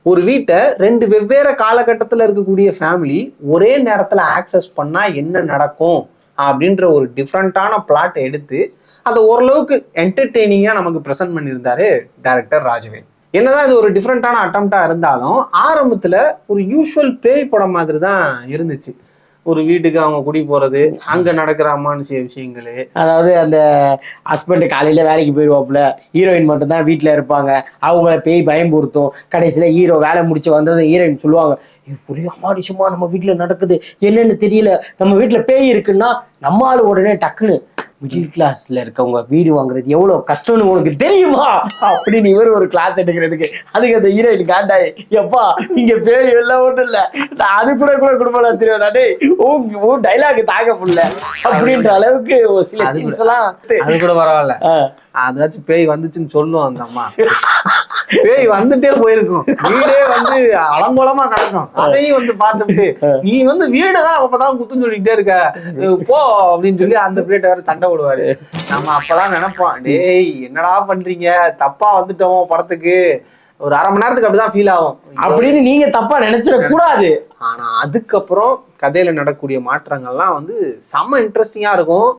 ஒரு வீட்டை ரெண்டு வெவ்வேறு காலகட்டத்தில் இருக்கக்கூடிய ஃபேமிலி ஒரே நேரத்தில் ஆக்சஸ் பண்ணா என்ன நடக்கும் அப்படின்ற ஒரு டிஃப்ரெண்டான பிளாட் எடுத்து அதை ஓரளவுக்கு என்டர்டெய்னிங்கா நமக்கு ப்ரெசென்ட் பண்ணியிருந்தாரு டைரக்டர் ராஜவேல். என்னதான் இது ஒரு டிஃப்ரெண்டான அட்டம்ப்டா இருந்தாலும் ஆரம்பத்துல ஒரு யூஷுவல் பேய் படம் மாதிரி தான் இருந்துச்சு. ஒரு வீட்டுக்கு அவங்க குடி போறது, அங்க நடக்கிற அமானுஷிய விஷயங்களு, அதாவது அந்த ஹஸ்பண்ட் காலையில வேலைக்கு போயிடுவாப்புல, ஹீரோயின் மட்டும் தான் வீட்டுல இருப்பாங்க, அவங்கள பேய் பயம்புறுத்தும். கடைசியில ஹீரோ வேலை முடிச்சு வந்தது ஹீரோயின் சொல்லுவாங்க, ஒரே அமானுஷமா நம்ம வீட்டுல நடக்குது, என்னன்னு தெரியல, நம்ம வீட்டுல பேய் இருக்குன்னா நம்மால உடனே டக்குன்னு மிடில் கிளாஸ்ல இருக்கவங்க வீடு வாங்குறது எவ்வளவு கஷ்டம்னு உனக்கு தெரியுமா அப்படின்னு இவர் ஒரு கிளாஸ் எடுக்கிறதுக்கு அதுக்கு அந்த ஹீரோயின் காண்டாய், எப்பா இங்க பேய் எல்லாம் ஒண்ணும் இல்ல, நான் அது கூட குடும்பம் தெரியும் டைலாக் தாக்க முடியல அப்படின்ற அளவுக்கு ஒரு சில சீன்ஸ் எல்லாம் அது கூட பரவாயில்ல. அதாச்சும் பேய் வந்துச்சுன்னு சொல்லும் அந்த அம்மா. பேய் வந்துட்டே போயிருக்கும், வீடே வந்து அலங்கோலமா கிடக்கும், அதையும் வந்து பார்த்துட்டு நீ வந்து வீடுதான் அப்பதான் குத்துன்னு சொல்லிக்கிட்டே இருக்க போ அப்படின்னு சொல்லி அந்த பிளேட்டை வேற சண்டை போடுவாரு. நம்ம அப்பதான் நினைப்போம், டேய் என்னடா பண்றீங்க, தப்பா வந்துட்டோம் படத்துக்கு. ஒரு அரை மணி நேரத்துக்கு அப்படிதான் ஃபீல் ஆகும் அப்படின்னு நீங்க தப்பா நினைச்சிட கூடாது. ஆனா அதுக்கப்புறம் கதையில நடக்கக்கூடிய மாற்றங்கள்லாம் வந்து செம்ம இன்ட்ரெஸ்டிங்கா இருக்கும்.